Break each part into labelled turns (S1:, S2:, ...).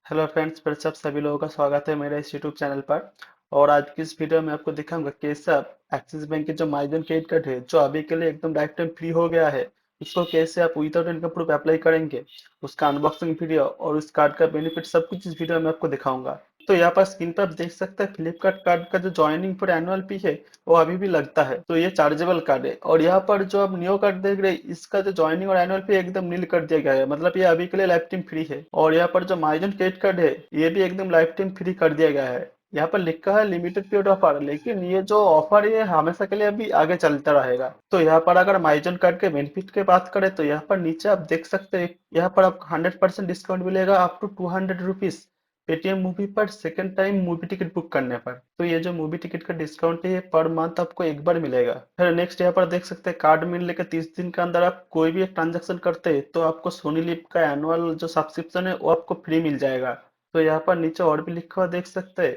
S1: Hello friends, फिर से आप सभी लोगों का स्वागत है मेरे इस यूट्यूब चैनल पर। और आज की इस वीडियो में आपको दिखाऊंगा कैसे आप एक्सिस बैंक के जो माइजन क्रेडिट कार्ड है जो अभी के लिए एकदम लाइफ टाइम फ्री हो गया है, उसको कैसे आप विदाउट इनकम प्रूफ अप्लाई करेंगे, उसका अनबॉक्सिंग वीडियो और उस कार्ड का बेनिफिट सब कुछ इस वीडियो में आपको दिखाऊंगा। तो यहाँ पर स्क्रीन पर आप देख सकते हैं फ्लिपकार्ट कार्ड का जो ज्वाइनिंग फॉर एनुअल फी है वो अभी भी लगता है, तो ये चार्जेबल कार्ड है। और यहाँ पर जो आप न्यू कार्ड देख रहे हैं इसका जो ज्वाइनिंग और एनुअल फी एकदम नील कर दिया गया है, मतलब ये अभी के लिए लाइफ टाइम फ्री है। और यहाँ पर जो माइजन क्रेडिट कार्ड है ये भी एकदम लाइफ टाइम फ्री कर दिया गया है। यहाँ पर लिखा है लिमिटेड पीरियड ऑफर, लेकिन ये जो ऑफर ये हमेशा के लिए अभी आगे चलता रहेगा। तो यहाँ पर अगर माइजन कार्ड के बेनिफिट की बात करें तो यहाँ पर नीचे आप देख सकते हैं, यहाँ पर आपको 100% डिस्काउंट मिलेगा up to 200 rupees Paytm movie पर second time movie ticket book करने पर। तो ये जो मूवी टिकट का डिस्काउंट है ये पर मंथ आपको एक बार मिलेगा। फिर नेक्स्ट यहाँ पर देख सकते हैं कार्ड मिलने के 30 दिन के अंदर आप कोई भी एक ट्रांजेक्शन करते हैं तो आपको सोनी लिव का एनुअल जो सब्सक्रिप्शन है वो आपको फ्री मिल जाएगा। तो यहाँ पर नीचे और भी लिखा हुआ देख सकते हैं,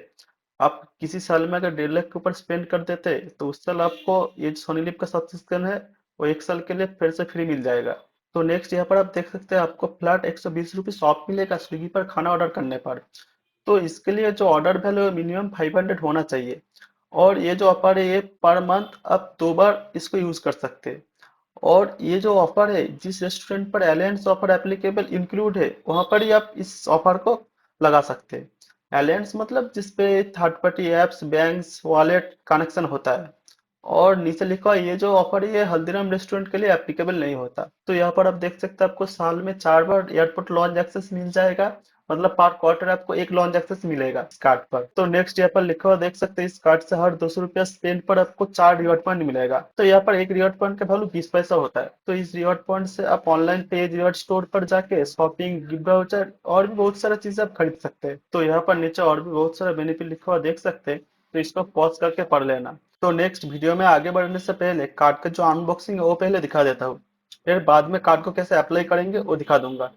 S1: आप किसी साल में अगर 1.5 लाख के ऊपर स्पेंड कर देते हैं तो उस साल आपको ये जो सोनी लिव का सब्सक्रिप्शन है वो एक साल के लिए फिर से फ्री मिल जाएगा। तो नेक्स्ट यहाँ पर आप देख सकते हैं आपको फ्लैट 120 रुपीज ऑफ मिलेगा स्विगी पर खाना ऑर्डर करने पर। तो इसके लिए जो ऑर्डर वैल्यू है मिनिमम 500 होना चाहिए। और ये जो ऑफर है ये पर मंथ आप 2 बार इसको यूज कर सकते हैं। और ये जो ऑफर है जिस रेस्टोरेंट पर अलायंस ऑफर एप्लीकेबल इंक्लूड है वहां पर ही आप इस ऑफर को लगा सकते हैं। अलायंस मतलब जिसपे third party apps banks wallet connection होता है। और नीचे लिखा है ये जो ऑफर है ये हल्दीराम रेस्टोरेंट के लिए एप्लीकेबल नहीं होता। तो यहाँ पर आप देख सकते हैं आपको साल में 4 बार एयरपोर्ट लॉन्च एक्सेस मिल जाएगा, मतलब पर क्वार्टर आपको एक लॉन्च एक्सेस मिलेगा इस कार्ड पर। तो नेक्स्ट यहाँ पर लिखा हुआ देख सकते हैं इस कार्ड से हर 200 रुपया स्पेंड पर आपको 4 रिवॉर्ड पॉइंट मिलेगा। तो यहाँ पर एक रिवॉर्ड पॉइंट का वैल्यू 20 पैसा होता है। तो इस रिवॉर्ड पॉइंट से आप ऑनलाइन पे रिवॉर्ड स्टोर पर जाके शॉपिंग गिफ्ट वाउचर और भी बहुत सारा चीजें आप खरीद सकते हैं। तो यहाँ पर नीचे और भी बहुत सारा बेनिफिट लिखा हुआ देख सकते हैं, तो इसको पॉज करके पढ़ लेना। तो नेक्स्ट वीडियो में आगे बढ़ने से पहले कार्ड का जो अनबॉक्सिंग है वो पहले दिखा देता हूँ, फिर बाद में कार्ड को कैसे अप्लाई करेंगे वो दिखा दूंगा।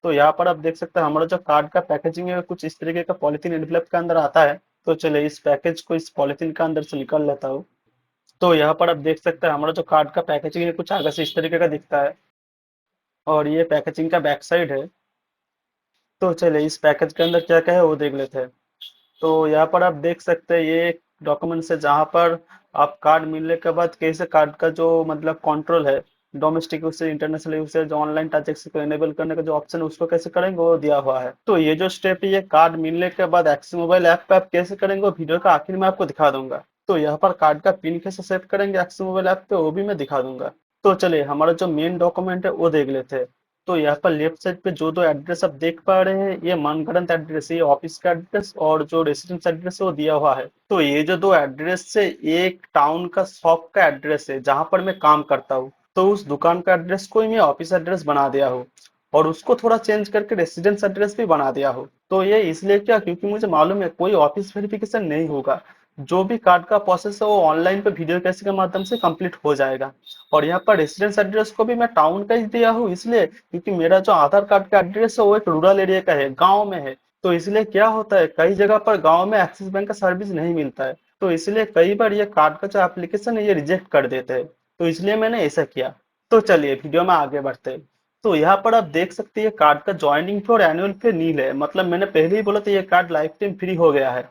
S1: तो यहाँ पर आप देख सकते हैं हमारा जो कार्ड का पैकेजिंग है कुछ इस तरीके का पॉलिथीन एनवेलप के अंदर आता है। तो चलिए इस पैकेज को इस पॉलिथीन के अंदर से निकाल लेता हूँ। तो यहाँ पर आप देख सकते हैं हमारा जो कार्ड का पैकेजिंग है कुछ आगे से इस तरीके का दिखता है। और ये पैकेजिंग का बैक साइड है। तो चलिए इस पैकेज के अंदर क्या क्या है वो देख लेते हैं। तो यहाँ पर आप देख सकते हैं ये एक डॉक्यूमेंट्स है जहाँ पर आप कार्ड मिलने के बाद कैसे कार्ड का जो मतलब कंट्रोल है, domestic usage international usage online transaction को एनेबल करने का जो ऑप्शन है उसको कैसे करेंगे वो दिया हुआ है। तो ये जो स्टेप है ये कार्ड मिलने के बाद एक्सिस मोबाइल ऐप पे आप कैसे करेंगे वो वीडियो का आखिर में आपको दिखा दूंगा। तो यहाँ पर कार्ड का पिन कैसे सेट करेंगे एक्सिस मोबाइल ऐप पे वो भी मैं दिखा दूंगा। तो चलिए हमारा जो मेन डॉक्यूमेंट है वो देख लेते हैं। तो यहाँ पर लेफ्ट साइड पे जो दो एड्रेस आप देख पा रहे हैं ये मनगढ़ंत एड्रेस है, ये ऑफिस का एड्रेस और जो रेसिडेंस एड्रेस है वो दिया हुआ है। तो ये जो दो एड्रेस है एक टाउन का शॉप का एड्रेस है जहां पर मैं काम करता हूँ। तो उस दुकान का एड्रेस को ही मैं ऑफिस एड्रेस बना दिया हूँ और उसको थोड़ा चेंज करके रेसिडेंस एड्रेस भी बना दिया हूँ। तो ये इसलिए क्या, क्योंकि मुझे मालूम है कोई ऑफिस वेरिफिकेशन नहीं होगा, जो भी कार्ड का प्रोसेस है वो ऑनलाइन पे वीडियो कैसे के माध्यम से कंप्लीट हो जाएगा। और यहाँ पर रेसिडेंस एड्रेस को भी मैं टाउन का ही दिया हूँ इसलिए क्योंकि मेरा जो आधार कार्ड का एड्रेस है वो एक रूरल एरिया का है, गांव में है। तो इसलिए क्या होता है कई जगह पर गांव में एक्सिस बैंक का सर्विस नहीं मिलता है, तो इसलिए कई बार ये कार्ड का जो एप्लीकेशन है ये रिजेक्ट कर देते हैं। तो इसलिए मैंने ऐसा किया। तो चलिए वीडियो में आगे बढ़ते हैं। तो यहाँ पर आप देख सकते हैं कार्ड का ज्वाइनिंग फी और एनुअल फी नील है, मतलब मैंने पहले ही बोला था ये कार्ड लाइफ टाइम फ्री हो गया है।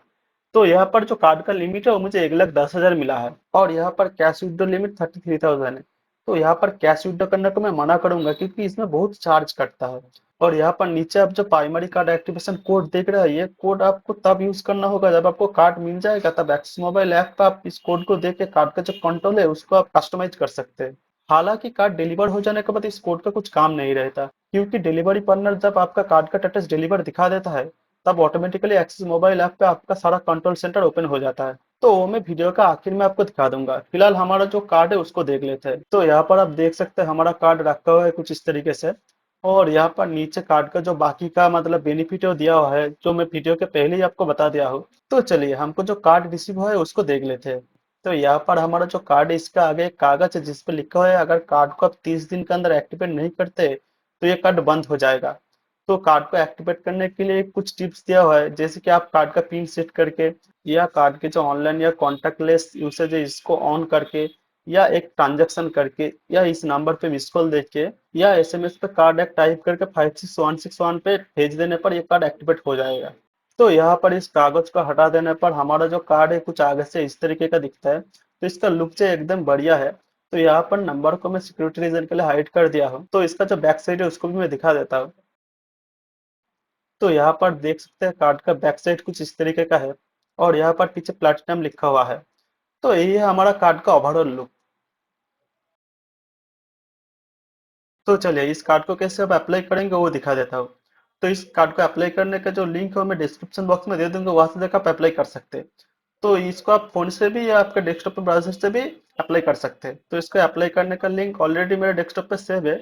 S1: तो यहाँ पर जो कार्ड का लिमिट है वो मुझे 1,10,000 मिला है और यहाँ पर कैश विड्रॉ लिमिट 33,000 है। तो यहाँ पर कैश विड्रॉ करने को मैं मना करूंगा क्योंकि इसमें बहुत चार्ज कटता है। और यहाँ पर नीचे आप जो प्राइमरी कार्ड एक्टिवेशन कोड देख रहे हैं ये कोड आपको तब यूज करना होगा जब आपको कार्ड मिल जाएगा, तब एक्सिस मोबाइल ऐप पर आप इस कोड को देख के कार्ड का जो कंट्रोल है उसको आप कस्टमाइज कर सकते हैं। हालांकि कार्ड डिलीवर हो जाने के बाद इस कोड का कुछ काम नहीं रहता, क्योंकि डिलीवरी पार्टनर जब आपका कार्ड का स्टेटस डिलीवर दिखा देता है तब ऑटोमेटिकली एक्सिस मोबाइल ऐप पे आपका सारा कंट्रोल सेंटर ओपन हो जाता है। तो वो मैं वीडियो का आखिर में आपको दिखा दूंगा, फिलहाल हमारा जो कार्ड है उसको देख लेते हैं। तो यहाँ पर आप देख सकते हैं हमारा कार्ड रखा हुआ है कुछ इस तरीके से। और यहाँ पर नीचे कार्ड का जो बाकी का मतलब बेनिफिट है वो दिया हुआ है जो मैं वीडियो के पहले ही आपको बता दिया हूँ। तो चलिए हमको जो कार्ड रिसीव हुआ है उसको देख लेते हैं। तो यहाँ पर हमारा जो कार्ड है इसका आगे एक कागज है जिस पे लिखा हुआ है अगर कार्ड को आप 30 दिन के अंदर एक्टिवेट नहीं करते तो ये कार्ड बंद हो जाएगा। तो कार्ड को एक्टिवेट करने के लिए कुछ टिप्स दिया हुआ है, जैसे कि आप कार्ड का पिन सेट करके या कार्ड के जो ऑनलाइन या कॉन्टैक्टलेस यूसेज है इसको ऑन करके या एक ट्रांजैक्शन करके या इस नंबर पे मिस कॉल देके या एसएमएस पे कार्ड एक्ट टाइप करके 56161 पे भेज देने पर ये कार्ड एक्टिवेट हो जाएगा। तो यहाँ पर इस कागज को हटा देने पर हमारा जो कार्ड है कुछ आगे से इस तरीके का दिखता है। तो इसका लुक जो एकदम बढ़िया है। तो यहाँ पर नंबर को मैं सिक्योरिटी रीजन के लिए हाइड कर दिया हूँ, तो इसका जो बैक साइड है उसको भी मैं दिखा देता हूँ। तो यहाँ पर देख सकते हैं कार्ड का बैक साइड कुछ इस तरीके का है और यहाँ पर पीछे प्लैटिनम लिखा हुआ है। तो यही है हमारा कार्ड का ओवरऑल लुक। तो चलिए इस कार्ड को कैसे अब अप्लाई करेंगे वो दिखा देता हूँ। तो इस कार्ड को अप्लाई करने का जो लिंक है वो मैं डिस्क्रिप्शन बॉक्स में दे दूंगा, वहां से जाकर आप अप्लाई कर सकते हैं। तो इसको आप फोन से भी या आपके डेस्कटॉप पे ब्राउजर से भी अप्लाई कर सकते हैं। तो इसको अप्लाई करने का लिंक ऑलरेडी मेरे डेस्कटॉप पे सेव है,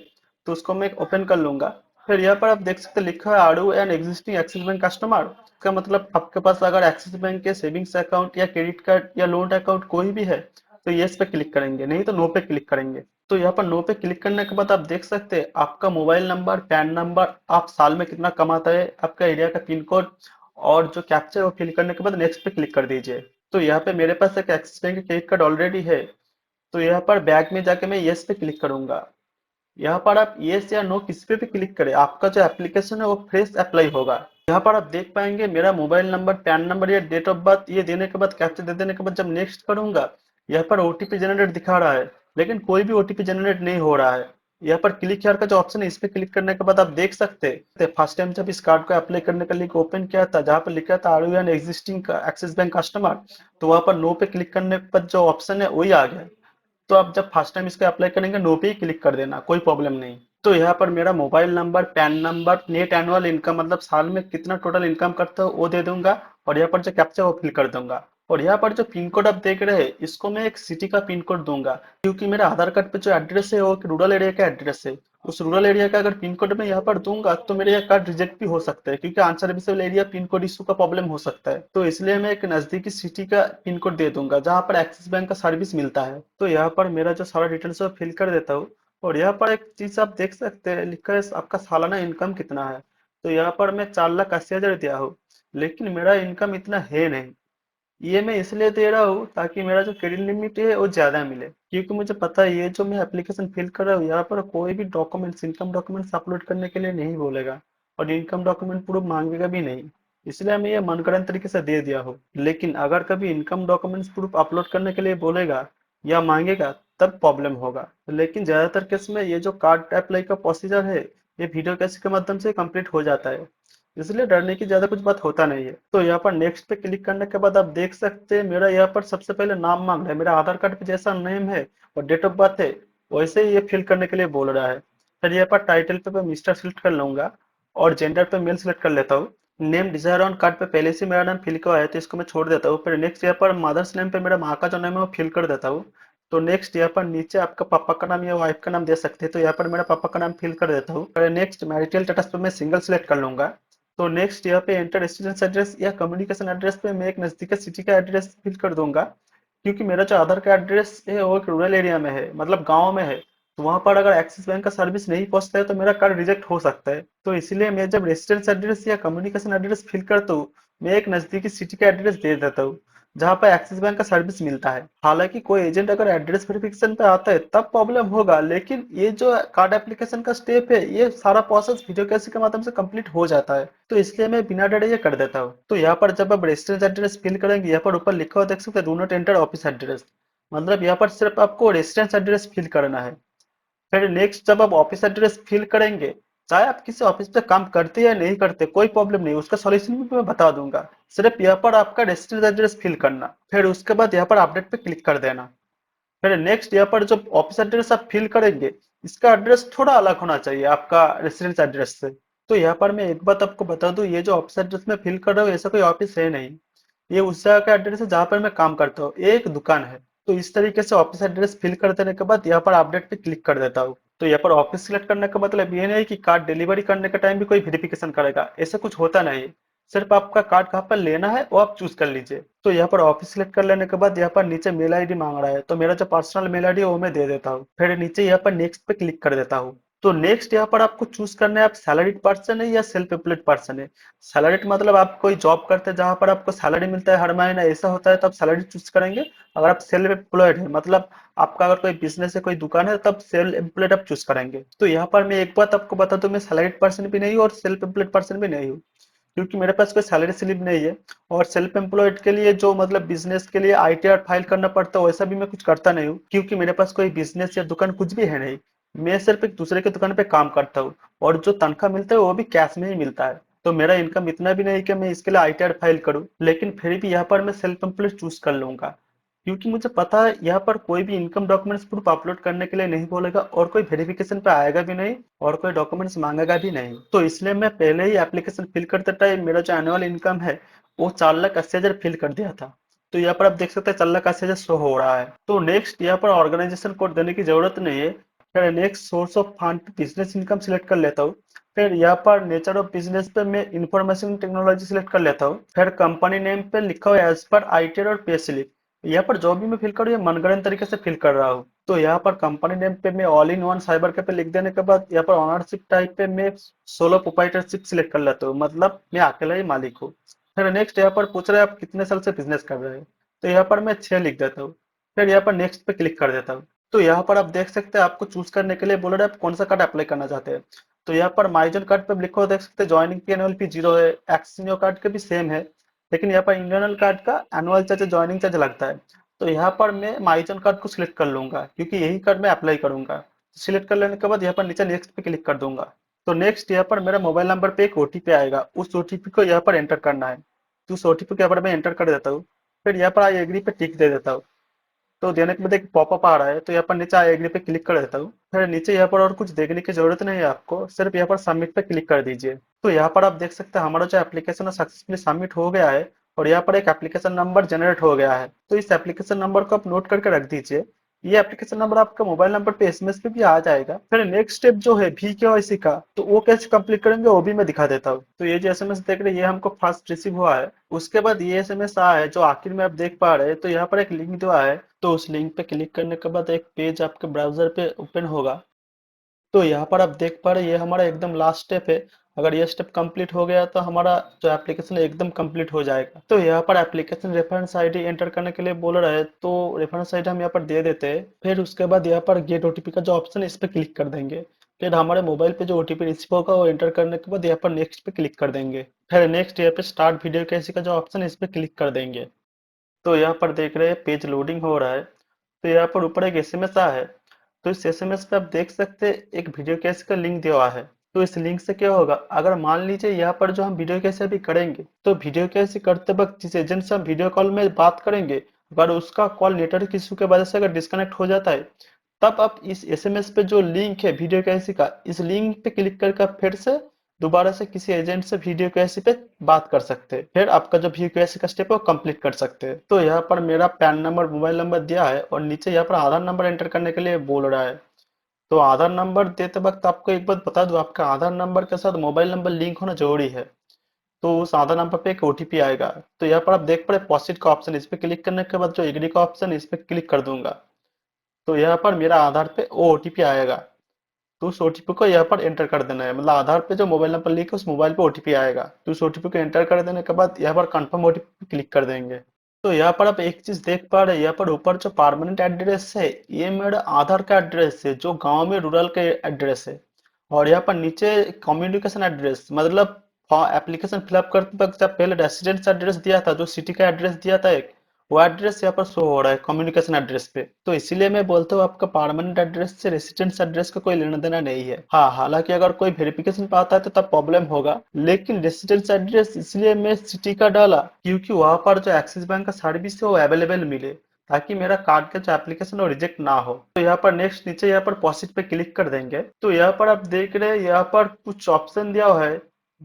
S1: तो उसको मैं ओपन कर लूंगा। फिर यहाँ पर आप देख सकते हैं लिखा है are you an existing Axis bank customer. इसका मतलब आपके पास अगर एक्सिस बैंक के सेविंग्स अकाउंट या क्रेडिट कार्ड या लोन अकाउंट कोई भी है तो यस पे क्लिक करेंगे, नहीं तो नो पे क्लिक करेंगे। तो यहाँ पर नो पे क्लिक करने के बाद आप देख सकते हैं आपका मोबाइल नंबर, पैन नंबर, आप साल में कितना कमाता है, आपका एरिया का पिन कोड और जो कैप्चर वो फिल करने के बाद नेक्स्ट पे क्लिक कर दीजिए। तो यहाँ पे मेरे पास एक axis bank credit card already है, तो यहाँ पर बैक में जाके मैं यस पे क्लिक करूंगा। यहाँ पर आप यस या नो किसी पे भी क्लिक करें, आपका जो एप्लीकेशन है वो फ्रेश अप्लाई होगा। यहाँ पर आप देख पाएंगे मेरा मोबाइल नंबर, पैन नंबर या डेट ऑफ बर्थ ये देने के बाद, कैप्चर दे देने के बाद जब नेक्स्ट करूंगा, यहाँ पर ओटीपी जनरेट दिखा रहा है, लेकिन कोई भी ओटीपी जनरेट नहीं हो रहा है। यहाँ पर क्लिक हेयर का जो ऑप्शन है इस पे क्लिक करने के बाद आप देख सकते हैं फर्स्ट टाइम जब इस कार्ड को अप्लाई करने का लिंक ओपन किया था जहाँ पर लिखा था are you an existing Axis bank customer, तो वहां पर नो पे क्लिक करने पर जो ऑप्शन है वही आ गया। तो आप जब फर्स्ट टाइम इसको अप्लाई करेंगे नो पे ही क्लिक कर देना, कोई प्रॉब्लम नहीं। तो यहाँ पर मेरा mobile number, pan number, net annual income मतलब साल में कितना टोटल इनकम करता हो वो दे दूंगा और यहाँ पर जो कैप्चा वो फिल कर दूंगा। और यहाँ पर जो पिन कोड आप देख रहे हैं इसको मैं एक सिटी का पिन कोड दूंगा, क्योंकि मेरा आधार कार्ड पे जो एड्रेस है वो एक रूरल एरिया का एड्रेस है। उस रूरल एरिया का अगर पिन कोड मैं यहाँ पर दूंगा तो मेरे यहाँ कार्ड रिजेक्ट भी हो सकता है, क्योंकि unserviceable area pin code issue का प्रॉब्लम हो सकता है। तो इसलिए मैं एक नजदीकी सिटी का पिन कोड दे दूंगा जहाँ पर एक्सिस बैंक का सर्विस मिलता है। तो यहाँ पर मेरा जो सारा डिटेल्स है फिल कर देता हूँ। और यहाँ पर एक चीज आप देख सकते हैं लिखा है आपका सालाना इनकम कितना है। तो यहाँ पर मैं 4,80,000 दिया हूँ, लेकिन मेरा इनकम इतना है नहीं। ये मैं इसलिए दे रहा हूँ ताकि मेरा जो क्रेडिट लिमिट है वो ज्यादा मिले, क्योंकि मुझे पता है ये जो मैं एप्लीकेशन फिल कर रहा हूँ यहाँ पर कोई भी डॉक्यूमेंट्स, इनकम डॉक्यूमेंट्स अपलोड करने के लिए नहीं बोलेगा और इनकम डॉक्यूमेंट प्रूफ मांगेगा भी नहीं। इसलिए मैं ये मनगढ़ंत तरीके से दे दिया हूँ। लेकिन अगर कभी इनकम डॉक्यूमेंट्स प्रूफ अपलोड करने के लिए बोलेगा या मांगेगा तब प्रॉब्लम होगा। लेकिन ज्यादातर केस में ये जो कार्ड अप्लाई का प्रोसीजर है ये वीडियो कैसे के माध्यम से कंप्लीट हो जाता है, इसलिए डरने की ज्यादा कुछ बात होता नहीं है। तो यहाँ पर नेक्स्ट पे क्लिक करने के बाद आप देख सकते हैं मेरा यहाँ पर सबसे पहले नाम मांग रहा है, मेरा आधार कार्ड पे जैसा नेम है और डेट ऑफ बर्थ है वैसे ही ये फिल करने के लिए बोल रहा है। फिर यहाँ पर टाइटल पे मैं मिस्टर सिलेक्ट कर लूंगा और जेंडर पे मेल सिलेक्ट कर लेता हूँ। नेम डिजायर ऑन कार्ड पे पहले से मेरा नाम फिल किया है तो इसको मैं छोड़ देता हूँ। फिर नेक्स्ट यहाँ पर मदर्स नेम पे मेरा माँ का जो नाम है वो फिल कर देता हूँ। तो नेक्स्ट यहाँ पर नीचे आपका पापा का नाम या वाइफ का नाम दे सकते हैं, तो यहाँ पर मेरा पापा का नाम फिल कर देता हूँ। नेक्स्ट मैरिटल स्टेटस पे मैं सिंगल सिलेक्ट कर लूंगा। तो नेक्स्ट यहाँ पे एंटर रेसिडेंस एड्रेस या कम्युनिकेशन एड्रेस पे मैं एक नजदीक सिटी का एड्रेस फिल कर दूंगा, क्योंकि मेरा जो आधार का एड्रेस है वो एक रूरल एरिया में है, मतलब गांव में है। तो वहां पर अगर एक्सिस बैंक का सर्विस नहीं पहुंचता है तो मेरा कार्ड रिजेक्ट हो सकता है। तो इसलिए मैं जब रेसिडेंस एड्रेस या कम्युनिकेशन एड्रेस फिल करता हूँ मैं एक नजदीकी सिटी का एड्रेस दे देता हूँ जहाँ पर एक्सिस बैंक का सर्विस मिलता है। हालांकि कोई एजेंट अगर एड्रेस वेरिफिकेशन पे आता है तब प्रॉब्लम होगा, लेकिन ये जो कार्ड एप्लीकेशन का स्टेप है ये सारा प्रोसेस वीडियो कैसे के माध्यम से कंप्लीट हो जाता है, तो इसलिए मैं बिना डरे ये कर देता हूँ। तो यहाँ पर जब आप रेजिडेंस एड्रेस फिल करेंगे यहाँ पर ऊपर लिखा हुआ देख सकते हैं do not enter office address, मतलब यहाँ पर सिर्फ आपको रेजिडेंस एड्रेस फिल करना है। फिर नेक्स्ट जब आप ऑफिस एड्रेस फिल करेंगे, चाहे आप किसी ऑफिस पे काम करते या नहीं करते कोई प्रॉब्लम नहीं, उसका सॉल्यूशन भी मैं बता दूंगा। सिर्फ यहाँ पर आपका रेजिडेंस एड्रेस फिल करना, फिर उसके बाद यहाँ पर अपडेट पे क्लिक कर देना। फिर नेक्स्ट यहाँ पर जो ऑफिस एड्रेस आप फिल करेंगे इसका एड्रेस थोड़ा अलग होना चाहिए आपका रेसिडेंस एड्रेस से। तो यहाँ पर मैं एक बात आपको बता दूं, ये जो ऑफिस एड्रेस में फिल कर रहा हूँ ऐसा कोई ऑफिस है नहीं, ये उस जगह का एड्रेस है जहाँ पर मैं काम करता हूँ, ये एक दुकान है। तो इस तरीके से ऑफिस एड्रेस फिल कर देने के बाद यहाँ पर अपडेट पे क्लिक कर देता हूँ। तो यहाँ पर ऑफिस सिलेक्ट करने का मतलब ये नहीं कि कार्ड डिलीवरी करने के टाइम भी कोई वेरिफिकेशन करेगा, ऐसा कुछ होता नहीं है। सिर्फ आपका कार्ड कहाँ पर लेना है वो आप चूज कर लीजिए। तो यहाँ पर ऑफिस सिलेक्ट कर लेने के बाद यहाँ पर नीचे मेल आईडी मांग रहा है, तो मेरा जो पर्सनल मेल आईडी है वो मैं दे देता हूँ। फिर नीचे यहाँ पर नेक्स्ट पे क्लिक कर देता हूँ। तो नेक्स्ट यहाँ पर आपको चूज करना है आप सैलरीड पर्सन है या सेल्फ एम्प्लॉयड पर्सन है। सैलरीड मतलब आप कोई जॉब करते हैं जहां पर आपको सैलरी मिलता है हर महीने, ऐसा होता है तो आप सैलरी चूज करेंगे। अगर आप सेल्फ एम्प्लॉयड है मतलब आपका अगर कोई बिजनेस है कोई दुकान है तब सेल्फ एम्प्लॉयड आप चूज करेंगे। तो यहाँ पर मैं एक बात आपको बता दूं, मैं सैलरीड पर्सन भी नहीं हूँ और सेल्फ एम्प्लॉयड पर्सन भी नहीं हूँ, क्योंकि मेरे पास कोई सैलरी स्लिप नहीं है। और सेल्फ एम्प्लॉयड के लिए जो मतलब बिजनेस के लिए आईटीआर फाइल करना पड़ता है वैसा भी मैं कुछ करता नहीं हूँ, क्योंकि मेरे पास कोई बिजनेस या दुकान कुछ भी है नहीं। मैं सिर्फ एक दूसरे की दुकान पे काम करता हूँ और जो तनख्वाह मिलता है वो भी कैश में ही मिलता है। तो मेरा इनकम इतना भी नहीं कि मैं इसके लिए आईटीआर फाइल करूँ, लेकिन फिर भी यहाँ पर मैं सेल्फ एम्प्लॉयड चूज कर लूंगा, क्योंकि मुझे पता है यहाँ पर कोई भी इनकम डॉक्यूमेंट्स प्रूफ अपलोड करने के लिए नहीं बोलेगा और कोई वेरिफिकेशन पे आएगा भी नहीं और कोई डॉक्यूमेंट्स मांगेगा भी नहीं। तो इसलिए मैं पहले ही एप्लीकेशन फिल करते टाइम मेरा जो एनुअल इनकम है वो 4,80,000 फिल कर दिया था। तो यहाँ पर आप देख सकते हैं 4,80,000 शो हो रहा है। तो नेक्स्ट यहाँ पर ऑर्गेनाइजेशन कोड देने की जरूरत नहीं है। फिर next source of fund business income select कर लेता हूँ। फिर यहाँ पर नेचर ऑफ बिजनेस पे मैं इंफॉर्मेशन टेक्नोलॉजी सिलेक्ट कर लेता हूँ। फिर कंपनी नेम पे लिखा हुआ एज पर आईटीआर और पे स्लिप। यहाँ पर जो भी मैं फिल करूँ ये मनगढ़ंत तरीके से फिल कर रहा हूँ। तो यहाँ पर कंपनी नेम पे मैं ऑल इन वन साइबर के पे लिख देने के बाद यहाँ पर ऑनरशिप टाइप पे मैं सोलो प्रोप्राइटरशिप सिलेक्ट कर लेता हूँ, मतलब मैं अकेला ही मालिक हूँ। फिर नेक्स्ट यहाँ पर पूछ रहे हैं आप कितने साल से बिजनेस कर रहे हैं, तो यहाँ पर मैं 6 लिख देता हूँ। फिर यहाँ पर नेक्स्ट पे क्लिक कर देता हूँ। तो यहाँ पर आप देख सकते हैं आपको चूज करने के लिए बोल रहे हैं आप कौन सा कार्ड अप्लाई करना चाहते हैं। तो यहाँ पर माइजन कार्ड पे लिखो देख सकते हैं ज्वाइनिंग फी एनुअल फी 0 है, एक्सचेंज कार्ड का भी सेम है, लेकिन यहाँ पर इंटरनल कार्ड का एनुअल चार्ज ज्वाइनिंग चार्ज लगता है। तो यहाँ पर मैं माइजन कार्ड को सिलेक्ट कर लूंगा क्योंकि यही कार्ड मैं अप्लाई करूंगा। सिलेक्ट कर लेने के बाद यहाँ पर नीचे नेक्स्ट पे क्लिक कर दूंगा। तो नेक्स्ट यहाँ पर मेरा मोबाइल नंबर पे एक ओटीपी आएगा, उस ओटीपी को यहाँ पर एंटर करना है। तो उस ओटीपी को यहाँ पर मैं एंटर कर देता हूँ। फिर यहाँ पर आई एग्री पे टिक दे देता हूँ। तो देने के बाद एक पॉपअप आ रहा है तो यहाँ पर नीचे आई एग्री पे क्लिक कर देता हूँ। फिर नीचे यहाँ पर और कुछ देखने की जरूरत नहीं है आपको, सिर्फ यहाँ पर सबमिट पे क्लिक कर दीजिए। तो यहाँ पर आप देख सकते हैं हमारा जो एप्लीकेशन है सक्सेसफुली सबमिट हो गया है और यहाँ पर एक एप्लीकेशन नंबर जनरेट हो गया है। तो इस एप्लीकेशन नंबर को आप नोट करके रख दीजिए। ये एप्लीकेशन नंबर आपका मोबाइल नंबर पे एसएमएस पे भी आ जाएगा। फिर नेक्स्ट स्टेप जो है भी केवाईसी का, तो वो कैसे कंप्लीट करेंगे वो भी मैं दिखा देता हूँ। तो ये जो एसएमएस देख रहे हैं ये हमको फर्स्ट रिसीव हुआ है। उसके बाद ये एसएमएस आया है जो आखिर में आप देख पा रहे हैं, तो यहाँ पर एक लिंक दिया है। तो उस लिंक पे क्लिक करने के बाद एक पेज आपके ब्राउजर पे ओपन होगा। तो यहाँ पर आप देख पा रहे हैं ये हमारा एकदम लास्ट स्टेप है। अगर ये स्टेप कंप्लीट हो गया तो हमारा जो एप्लीकेशन है एकदम कंप्लीट हो जाएगा। तो यहाँ पर एप्लीकेशन रेफरेंस आईडी एंटर करने के लिए बोल रहा है, तो रेफरेंस आईडी हम यहाँ पर दे देते हैं। फिर उसके बाद यहाँ पर गेट ओटीपी का जो ऑप्शन है इस पर क्लिक कर देंगे। फिर हमारे मोबाइल पे जो ओटीपी रिसीव होगा वो एंटर करने के बाद यहाँ पर नेक्स्ट पे क्लिक कर देंगे। फिर नेक्स्ट यहाँ पे स्टार्ट वीडियो कैसे का जो ऑप्शन है इस पर क्लिक कर देंगे। तो यहाँ पर देख रहे हैं पेज लोडिंग हो रहा है। तो यहाँ पर ऊपर एक एसएमएस आया है। तो इस एसएमएस पे आप देख सकते हैं एक वीडियो कैसे का लिंक दिया हुआ है। तो इस लिंक से क्या होगा, अगर मान लीजिए यहाँ पर जो हम वीडियो कैसे अभी करेंगे तो वीडियो कैसे करते वक्त जिस एजेंट से हम वीडियो कॉल में बात करेंगे, अगर उसका कॉल नेटवर्क इशू की वजह से अगर डिस्कनेक्ट हो जाता है, तब आप इस एसएमएस पे जो लिंक है वीडियो कैसे का, इस लिंक पे क्लिक करके आप फिर से दोबारा से किसी एजेंट से वीडियो कैसे पे बात कर सकते हैं। फिर आपका जो वीडियो कैसे का स्टेप है वो कंप्लीट कर सकते हैं। तो यहाँ पर मेरा पैन नंबर मोबाइल नंबर दिया है और नीचे यहाँ पर आधार नंबर एंटर करने के लिए बोल रहा है। तो आधार नंबर देते वक्त आपको एक बात बता दूं, आपका आधार नंबर के साथ मोबाइल नंबर लिंक होना जरूरी है। तो उस आधार नंबर पे एक ओटीपी आएगा। तो यहाँ पर आप देख पा रहे प्रोसीड का ऑप्शन, इस पे क्लिक करने के बाद जो एग्री का ऑप्शन है इस पे क्लिक कर दूंगा। तो यहाँ पर मेरा आधार पे वो ओटीपी आएगा। तो उस ओटीपी को यहाँ पर एंटर कर देना है, मतलब आधार पे जो मोबाइल नंबर लिंक है उस मोबाइल पे ओटीपी आएगा। तो उस ओटीपी को एंटर कर देने के बाद यहाँ पर कंफर्म ओटीपी पे क्लिक कर देंगे। तो यहाँ पर आप एक चीज देख पा रहे हैं, यहाँ पर ऊपर जो परमानेंट एड्रेस है ये मेरा आधार का एड्रेस है जो गांव में रूरल के एड्रेस है। और यहाँ पर नीचे कम्युनिकेशन एड्रेस मतलब एप्लीकेशन फिलअप करते वक्त जब पहले रेसिडेंस एड्रेस दिया था जो सिटी का एड्रेस दिया था एक, वो एड्रेस यहाँ पर शो हो रहा है कम्युनिकेशन एड्रेस पे। तो इसीलिए मैं बोलता हूँ आपका परमानेंट एड्रेस से रेसिडेंस एड्रेस का कोई लेना देना नहीं है। हाँ, हालांकि अगर कोई वेरिफिकेशन पे आता है तो तब प्रॉब्लम होगा, लेकिन रेसिडेंस एड्रेस इसलिए मैं सिटी का डाला क्योंकि वहां पर जो एक्सिस बैंक का सर्विस है वो अवेलेबल मिले, ताकि मेरा कार्ड का जो एप्लीकेशन वो रिजेक्ट ना हो। तो यहाँ पर नेक्स्ट नीचे यहाँ पर प्रोसीड पे क्लिक कर देंगे। तो यहाँ पर आप देख रहे हैं यहाँ पर कुछ ऑप्शन दिया हुआ है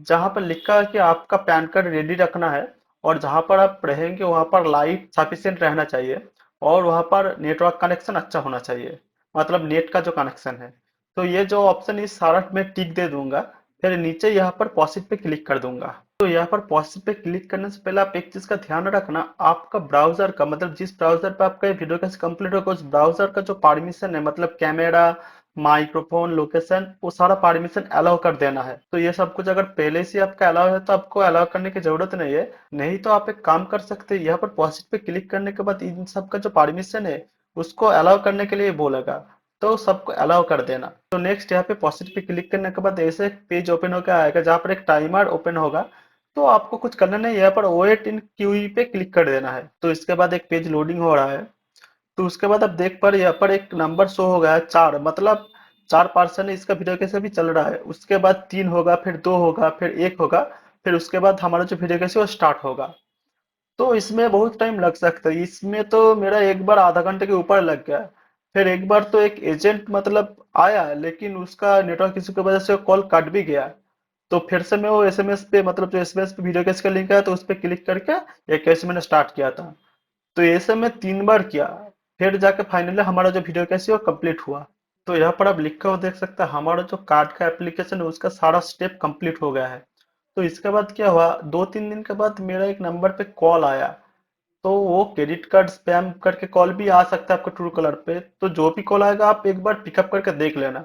S1: जहाँ पर लिखा है कि आपका पैन कार्ड रेडी रखना है और जहाँ पर आप रहेंगे वहाँ पर लाइट सफिशिएंट रहना चाहिए और वहाँ पर नेटवर्क कनेक्शन अच्छा होना चाहिए, मतलब नेट का जो कनेक्शन है। तो ये जो ऑप्शन इस सारा मैं टिक दे दूंगा। फिर नीचे यहाँ पर पॉजिटिव पे क्लिक कर दूंगा। तो यहाँ पर पॉजिटिव पे क्लिक करने से पहले आप एक चीज का ध्यान रखना, आपका ब्राउजर का मतलब जिस ब्राउजर पे आपका वीडियो कैसे कंप्लीट होगा उस ब्राउजर का जो परमिशन है मतलब कैमरा माइक्रोफोन, लोकेशन, वो सारा परमिशन अलाउ कर देना है। तो ये सब कुछ अगर पहले से आपका अलाउ है तो आपको अलाउ करने की जरूरत नहीं है। नहीं तो आप एक काम कर सकते हैं, यहाँ पर पॉजिटिव पे क्लिक करने के बाद इन सब का जो परमिशन है उसको अलाउ करने के लिए बोलेगा, तो सबको अलाउ कर देना। तो नेक्स्ट यहाँ पे पॉजिटिव पे क्लिक करने के बाद ऐसे एक पेज ओपन होकर आएगा जहाँ पर एक टाइमर ओपन होगा। तो आपको कुछ करना नहीं है, यहाँ पर वेट इन क्यूई पे क्लिक कर देना है। तो इसके बाद एक पेज लोडिंग हो रहा है। तो उसके बाद आप देख पा रहे यहाँ पर एक नंबर शो हो गया है 4, मतलब 4 पर्सन इसका वीडियो कैसे भी चल रहा है। उसके बाद 3 होगा, फिर 2 होगा, फिर 1 होगा, फिर उसके बाद हमारा जो वीडियो कैसे वो स्टार्ट होगा। तो इसमें बहुत टाइम लग सकता है, इसमें तो मेरा एक बार आधा घंटे के ऊपर लग गया। फिर एक बार तो एक एजेंट मतलब आया, लेकिन उसका नेटवर्क इशू की वजह से कॉल कट भी गया। तो फिर से मैं वो एसएमएस पे, मतलब जो एसएमएस पे वीडियो कैसे का लिंक है तो उस पर क्लिक करके ये कैसे मैंने स्टार्ट किया था। तो ये सब मैं 3 बार किया, फिर जाके फाइनली हमारा जो वीडियो कैसे वो कंप्लीट हुआ। तो यहाँ पर आप लिखा हुआ देख सकते हैं हमारा जो कार्ड का एप्लीकेशन है उसका सारा स्टेप कंप्लीट हो गया है। तो इसके बाद क्या हुआ, 2-3 दिन के बाद मेरा एक नंबर पे कॉल आया। तो वो क्रेडिट कार्ड स्पैम करके कॉल भी आ सकता है आपको ट्रू कलर पे, तो जो भी कॉल आएगा आप एक बार पिकअप करके देख लेना।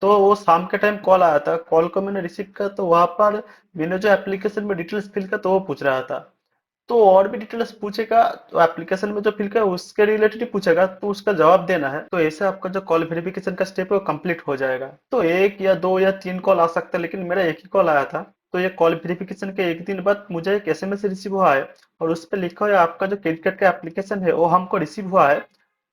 S1: तो वो शाम के टाइम कॉल आया था, कॉल को मैंने रिसीव किया तो वहां पर मैंने जो एप्लीकेशन में डिटेल्स फिल किया तो वो पूछ रहा था। तो और भी डिटेल्स पूछेगा, तो एप्लीकेशन में जो फिल किया उसके रिलेटेड ही पूछेगा, तो उसका जवाब देना है। तो ऐसे आपका जो कॉल वेरिफिकेशन का स्टेप है वो कंप्लीट हो जाएगा। तो 1 या 2 या 3 कॉल आ सकता है, लेकिन मेरा एक ही कॉल आया था। तो ये कॉल वेरिफिकेशन के एक दिन बाद मुझे एक एसएमएस रिसीव हुआ है, और उस पर लिखा हुआ है आपका जो क्रेडिट कार्ड का एप्लीकेशन है वो हमको रिसीव हुआ है।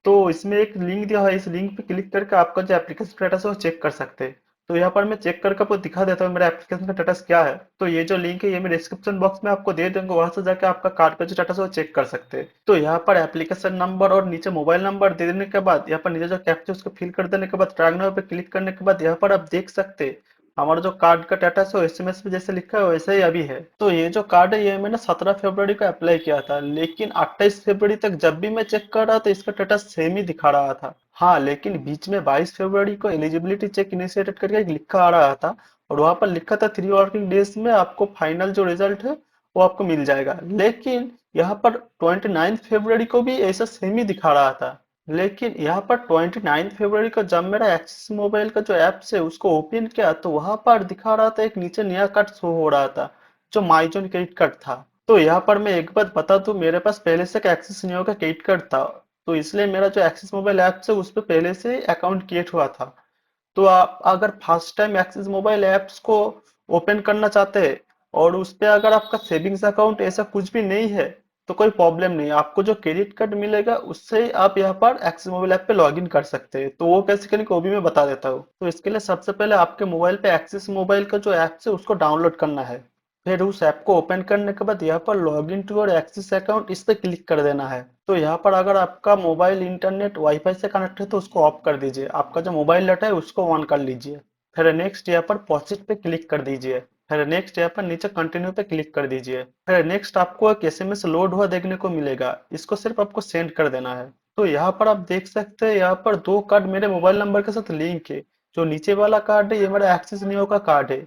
S1: तो इसमें एक लिंक दिया हुआ है, इस लिंक पे क्लिक करके आपका जो एप्लीकेशन स्टेटस है वो चेक कर सकते हैं। तो यहाँ पर मैं चेक करके आपको दिखा देता हूँ मेरा एप्लीकेशन का स्टेटस क्या है। तो ये जो लिंक है ये मैं डिस्क्रिप्शन बॉक्स में आपको दे दूंगा, वहां से जाके आपका कार्ड का जो स्टेटस है वो चेक कर सकते हैं। तो यहाँ पर एप्लीकेशन नंबर और नीचे मोबाइल नंबर दे देने के बाद यहाँ पर नीचे जो कैप्चा उसको फिल कर देने के बाद ट्रैक नाउ पे क्लिक करने के बाद यहाँ पर आप देख सकते हैं हमारा जो कार्ड का स्टेटस है एसएमएस में जैसे लिखा है वैसे ही अभी है। तो ये जो कार्ड है ये मैंने 17 फरवरी को अप्लाई किया था, लेकिन 28 फरवरी तक जब भी मैं चेक कर रहा था इसका स्टेटस सेम ही दिखा रहा था। हाँ, लेकिन बीच में 22 फरवरी को एलिजिबिलिटी चेक इनिशिएटेड करके एक लिखा आ रहा था, और वहां पर लिखा था 3 वर्किंग डेज में आपको फाइनल जो रिजल्ट है वो आपको मिल जाएगा। लेकिन यहाँ पर 29 फरवरी को भी ऐसा सेम ही दिखा रहा था। लेकिन यहाँ पर 29 फरवरी को जब मेरा एक्सिस मोबाइल का जो एप्स है उसको ओपन किया तो वहां पर दिखा रहा था एक नीचे नया कार्ड शो हो रहा था, जो माइजोन क्रेडिट कार्ड था। तो यहाँ पर मैं एक बात बता दूं, मेरे पास पहले से का एक्सिस नियो का क्रेडिट कार्ड था। तो इसलिए मेरा जो एक्सिस मोबाइल ऐप्स है उस पर पहले से अकाउंट क्रिएट हुआ था। तो आप अगर first time axis mobile apps को ओपन करना चाहते हैं और उस पे अगर आपका सेविंग्स अकाउंट ऐसा कुछ भी नहीं है तो कोई प्रॉब्लम नहीं, आपको जो क्रेडिट कार्ड मिलेगा उससे ही आप यहाँ पर एक्सिस मोबाइल ऐप पे लॉग इन कर सकते हैं। तो वो कैसे करेंगे वो भी मैं बता देता हूँ। तो इसके लिए सबसे पहले आपके मोबाइल पे एक्सिस मोबाइल का जो ऐप है उसको डाउनलोड करना है। फिर उस ऐप को ओपन करने के बाद यहाँ पर log in to your Axis account इस पे क्लिक कर देना है। तो यहाँ पर अगर आपका मोबाइल इंटरनेट वाईफाई से कनेक्ट है तो उसको ऑफ कर दीजिए, आपका जो मोबाइल डाटा है उसको ऑन कर लीजिए। फिर नेक्स्ट यहाँ पर प्रोसीड पे क्लिक कर दीजिए। फिर नेक्स्ट यहाँ पर नीचे कंटिन्यू पे क्लिक कर दीजिए। फिर नेक्स्ट आपको एक एसएमएस लोड हुआ देखने को मिलेगा, इसको सिर्फ आपको सेंड कर देना है। तो यहाँ पर आप देख सकते हैं यहाँ पर 2 कार्ड मेरे मोबाइल नंबर के साथ लिंक है। जो नीचे वाला कार्ड है ये मेरा एक्सिस नियो का कार्ड है।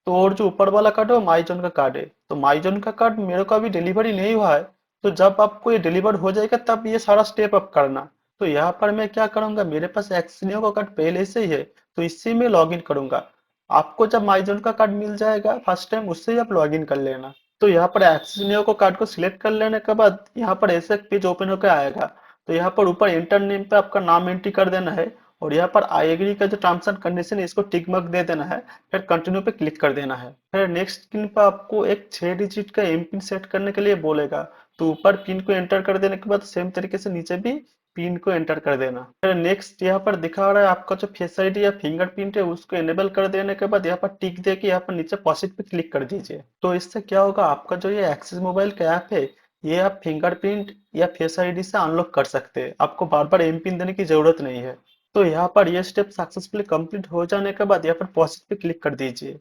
S1: तो और जो ऊपर वाला कार्ड है वो माईजोन का कार्ड है। तो माईजोन का कार्ड मेरे को अभी डिलीवरी नहीं हुआ है। तो जब आपको ये डिलीवर हो जाएगा तब ये सारा स्टेप अप करना। तो यहाँ पर मैं क्या करूंगा, मेरे पास एक्सनियो का कार्ड पहले से ही है, तो इससे मैं लॉग इन करूंगा। आपको जब माईजोन का कार्ड मिल जाएगा फर्स्ट टाइम उससे ही आप लॉग इन कर लेना। तो यहाँ पर एक्सनियो को कार्ड को सिलेक्ट कर लेने के बाद यहाँ पर ऐसे पेज ओपन होकर आएगा। तो यहाँ पर ऊपर इंटर नेम पे आपका नाम एंट्री कर देना है, और यहाँ पर आई एग्री का जो टर्म्स एंड कंडीशन है इसको टिक मार्क दे देना है। फिर कंटिन्यू पे क्लिक कर देना है। फिर नेक्स्ट स्क्रीन पर आपको एक 6 डिजिट का एम पिन सेट करने के लिए बोलेगा। तो ऊपर पिन को एंटर कर देने के बाद सेम तरीके से नीचे भी पिन को एंटर कर देना। फिर नेक्स्ट यहाँ पर दिखा रहा है आपका जो फेस आईडी या फिंगरप्रिंट है उसको एनेबल कर देने के बाद यहाँ पर टिक दे के यहाँ पर नीचे पॉजिटिव पे क्लिक कर दीजिए। तो इससे क्या होगा, आपका जो ये एक्सिस मोबाइल का ऐप है ये आप फिंगरप्रिंट या फेस आईडी से अनलॉक कर सकते हैं, आपको बार बार एम पिन देने की जरूरत नहीं है। तो यहाँ पर ये स्टेप सक्सेसफुली कंप्लीट हो जाने के बाद यहाँ पर पॉजिटिव पे क्लिक कर दीजिए।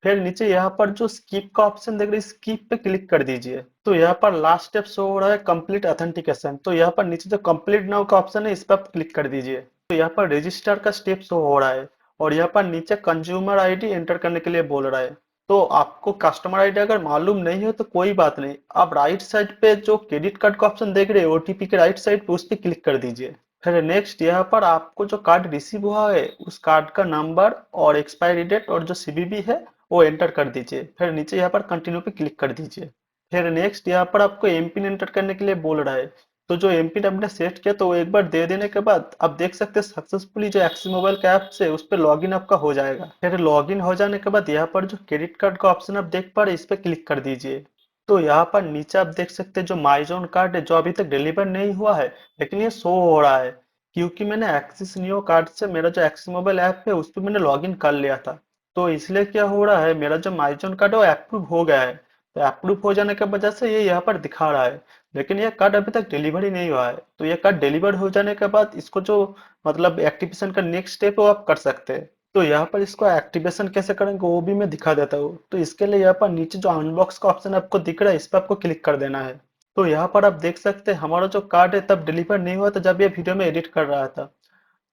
S1: फिर नीचे यहाँ पर जो स्किप का ऑप्शन देख रहे हैं स्किप पे क्लिक कर दीजिए। तो यहाँ पर लास्ट स्टेप शो हो रहा है कंप्लीट ऑथेंटिकेशन। तो यहाँ पर नीचे जो कंप्लीट नाउ का ऑप्शन है इस पर आप क्लिक कर दीजिए। तो यहाँ पर रजिस्टर का स्टेप शो हो रहा है, और यहाँ पर नीचे कंज्यूमर आईडी एंटर करने के लिए बोल रहा है। तो आपको कस्टमर आईडी अगर मालूम नहीं हो तो कोई बात नहीं, आप राइट साइड पे जो क्रेडिट कार्ड का ऑप्शन देख रहे हैं ओटीपी के राइट साइड पे उस पर क्लिक कर दीजिए। फिर नेक्स्ट यहाँ पर आपको जो कार्ड रिसीव हुआ है उस कार्ड का नंबर और एक्सपायरी डेट और जो सीवीवी है वो एंटर कर दीजिए। फिर नीचे यहाँ पर कंटिन्यू पे क्लिक कर दीजिए। फिर नेक्स्ट यहाँ पर आपको एमपिन एंटर करने के लिए बोल रहा है। तो जो एमपिन आपने सेट किया तो वो एक बार दे देने के बाद आप देख सकते हैं सक्सेसफुली जो एक्सिस मोबाइल का ऐप से उस पर लॉगिन आपका हो जाएगा। फिर लॉगिन हो जाने के बाद यहाँ पर जो क्रेडिट कार्ड का ऑप्शन आप देख पा रहे हैं इस पर क्लिक कर दीजिए। तो यहाँ पर नीचे आप देख सकते हैं जो माई जोन कार्ड है जो अभी तक डिलीवर नहीं हुआ है लेकिन ये शो हो रहा है क्योंकि मैंने एक्सिस नियो कार्ड से मेरा जो एक्सिस मोबाइल ऐप है उस पर मैंने लॉगिन कर लिया था। तो इसलिए क्या हो रहा है मेरा जो माई जोन कार्ड है वो अप्रूव हो गया है। तो अप्रूव हो जाने की वजह से ये यहाँ पर दिखा रहा है लेकिन ये कार्ड अभी तक डिलीवर ही नहीं हुआ है। तो ये कार्ड डिलीवर हो जाने के बाद इसको जो मतलब एक्टिवेशन का नेक्स्ट स्टेप है वो आप कर सकते हैं। तो यहाँ पर इसको एक्टिवेशन कैसे करेंगे वो भी मैं दिखा देता हूँ। तो इसके लिए यहाँ पर नीचे जो अनबॉक्स का ऑप्शन आपको दिख रहा है इस पर आपको क्लिक कर देना है। तो यहाँ पर आप देख सकते हैं हमारा जो कार्ड है तब डिलीवर नहीं हुआ था जब ये वीडियो में एडिट कर रहा था।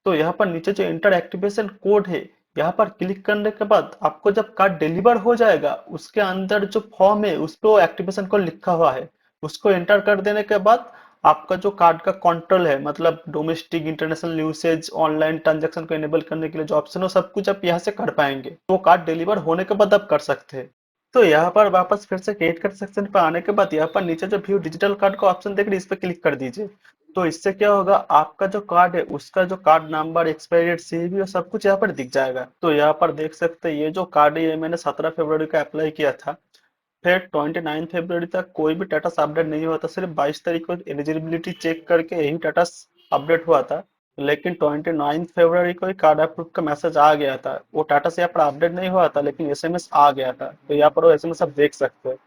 S1: तो यहाँ पर नीचे जो इंटर एक्टिवेशन कोड है यहाँ पर क्लिक करने के बाद आपको जब कार्ड डिलीवर हो जाएगा उसके अंदर जो फॉर्म है उस पे वो एक्टिवेशन कोड लिखा हुआ है उसको एंटर कर देने के बाद आपका जो कार्ड का कंट्रोल है मतलब domestic international usage online transaction को इनेबल करने के लिए जो ऑप्शन हो सब कुछ आप यहाँ से कर पाएंगे। तो कार्ड डिलीवर होने के बाद आप कर सकते हैं। तो यहाँ पर वापस फिर से क्रेडिट कार्ड सेक्शन पर आने के बाद यहाँ पर नीचे जो व्यू डिजिटल कार्ड का ऑप्शन देख रहे हैं इस पर क्लिक कर दीजिए। तो इससे क्या होगा आपका जो कार्ड है उसका जो card number expiry date CVV और सब कुछ यहाँ पर दिख जाएगा। तो यहाँ पर देख सकते हैं ये जो कार्ड है ये मैंने 17 फरवरी को अप्लाई किया था। फिर 29 फरवरी तक कोई भी स्टेटस अपडेट नहीं हुआ था, सिर्फ 22 तारीख को एलिजिबिलिटी चेक करके यही स्टेटस अपडेट हुआ था। लेकिन 29 फरवरी को ही कार्ड अप्रूव का मैसेज आ गया था। वो स्टेटस यहाँ पर अपडेट नहीं हुआ था लेकिन एसएमएस आ गया था। तो यहाँ पर वो एसएमएस आप देख सकते हैं।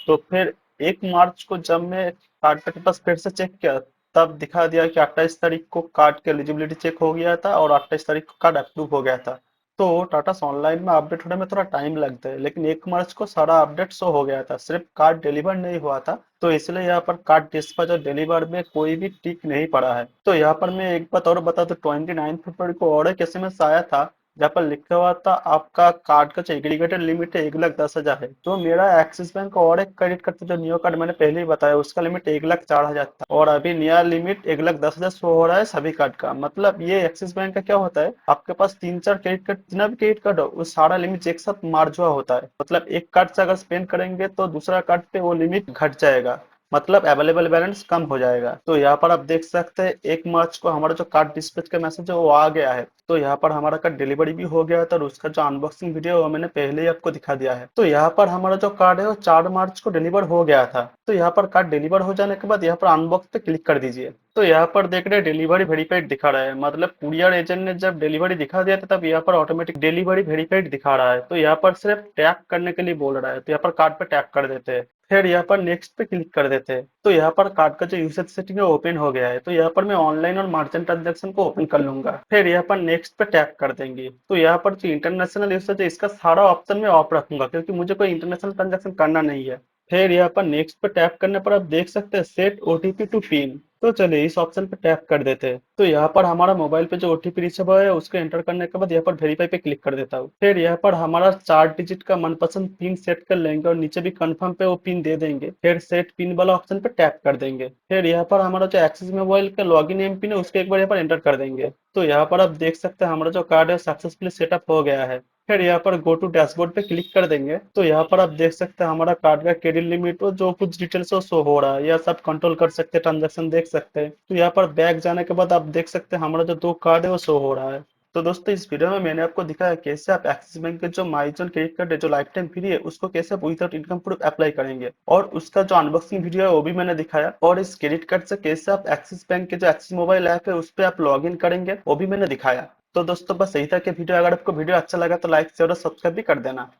S1: तो फिर 1 मार्च को जब मैं कार्ड का स्टेटस फिर से चेक किया तब दिखा दिया कि 28 तारीख को कार्ड की एलिजिबिलिटी चेक हो गया था और 28 तारीख को कार्ड अप्रूव हो गया था। तो टाटा ऑनलाइन में अपडेट होने में थोड़ा टाइम लगता है लेकिन 1 मार्च को सारा अपडेट शो हो गया था, सिर्फ कार्ड डिलीवर नहीं हुआ था। तो इसलिए यहाँ पर कार्ड डिस्पैच और डिलीवर में कोई भी टिक नहीं पड़ा है। तो यहाँ पर मैं एक बात और बता दूं 29 फरवरी को और एक एसएमएस आया था जहाँ पर लिखा हुआ था आपका कार्ड का जो एग्रीगेटेड लिमिट है 1,10,000 है। तो मेरा एक्सिस बैंक का और एक क्रेडिट कार्ड था जो नियो कार्ड मैंने पहले ही बताया उसका लिमिट 1,04,000 था और अभी नया लिमिट 1,10,000 शो हो रहा है सभी कार्ड का। मतलब ये एक्सिस बैंक का क्या होता है आपके पास 3-4 क्रेडिट कार्ड जितना भी क्रेडिट कार्ड हो वो सारा लिमिट एक साथ मार्ज हुआ होता है। मतलब एक कार्ड से अगर स्पेंड करेंगे तो दूसरा कार्ड पे वो लिमिट घट जाएगा, मतलब अवेलेबल बैलेंस कम हो जाएगा। तो यहाँ पर आप देख सकते हैं 1 मार्च को हमारा जो कार्ड डिस्पैच का मैसेज है वो आ गया है। तो यहाँ पर हमारा कार्ड डिलीवरी भी हो गया था और उसका जो अनबॉक्सिंग वीडियो है वो मैंने पहले ही आपको दिखा दिया है। तो यहाँ पर हमारा जो कार्ड है वो 4 मार्च को डिलीवर हो गया था। तो यहाँ पर कार्ड डिलीवर हो जाने के बाद यहाँ पर अनबॉक्स पे क्लिक कर दीजिए। तो यहाँ पर देख रहे हैं डिलीवरी वेरीफाइड दिखा रहा है, मतलब कुरियर एजेंट ने जब डिलीवरी दिखा दिया था तब यहाँ पर ऑटोमेटिक डिलीवरी वेरीफाइड दिखा रहा है। तो यहाँ पर सिर्फ टैप करने के लिए बोल रहा है तो यहाँ पर कार्ड पे टैप कर देते हैं। फिर यहाँ पर नेक्स्ट पे क्लिक कर देते हैं। तो यहाँ पर कार्ड का जो यूसेज सेटिंग है ओपन हो गया है। तो यहाँ पर मैं ऑनलाइन और मर्चेंट ट्रांजेक्शन को ओपन कर लूंगा। फिर यहाँ पर नेक्स्ट पे टैप कर देंगे। तो यहाँ पर जो इंटरनेशनल यूसेज है इसका सारा ऑप्शन मैं ऑफ रखूंगा क्योंकि मुझे कोई इंटरनेशनल ट्रांजेक्शन करना नहीं है। फिर यहाँ पर नेक्स्ट पे टैप करने पर आप देख सकते हैं सेट ओटीपी टू पिन। तो चलिए इस ऑप्शन पे टैप कर देते हैं। तो यहाँ पर हमारा मोबाइल पे जो ओटीपी रिसीव हुआ है उसको एंटर करने के बाद यहाँ पर वेरीफाई पे क्लिक कर देता हूँ। फिर यहाँ पर हमारा 4 डिजिट का मनपसंद पिन सेट कर लेंगे और नीचे भी कंफर्म पे वो पिन दे देंगे। फिर सेट पिन वाला ऑप्शन पे टैप कर देंगे। फिर यहाँ पर हमारा जो एक्सिस मोबाइल का लॉगिन एम पिन है उसको एक बार यहाँ पर एंटर कर देंगे। तो यहाँ पर आप देख सकते हैं हमारा जो कार्ड है सक्सेसफुली सेटअप हो गया है। फिर यहाँ पर गो टू डैशबोर्ड पे क्लिक कर देंगे। तो यहाँ पर आप देख सकते हैं हमारा कार्ड का क्रेडिट लिमिट और जो कुछ डिटेल्स है शो हो रहा है, यह सब कंट्रोल कर सकते हैं, ट्रांजेक्शन देख सकते हैं। तो यहाँ पर बैक जाने के बाद आप देख सकते हैं हमारा जो 2 कार्ड है वो शो हो रहा है। तो दोस्तों इस वीडियो में मैंने आपको दिखाया कैसे आप एक्सिस बैंक के जो माइजन क्रेडिट कार्ड है जो लाइफ टाइम फ्री है उसको कैसे आप विदाउट इनकम प्रूफ अप्लाई करेंगे और उसका जो अनबॉक्सिंग वीडियो है वो भी मैंने दिखाया और इस क्रेडिट कार्ड से कैसे आप एक्सिस बैंक के जो एक्सिस मोबाइल ऐप है उस पर आप लॉग इन करेंगे वो भी मैंने दिखाया। तो दोस्तों बस यही था कि वीडियो, अगर आपको वीडियो अच्छा लगा तो लाइक शेयर और सब्सक्राइब भी कर देना।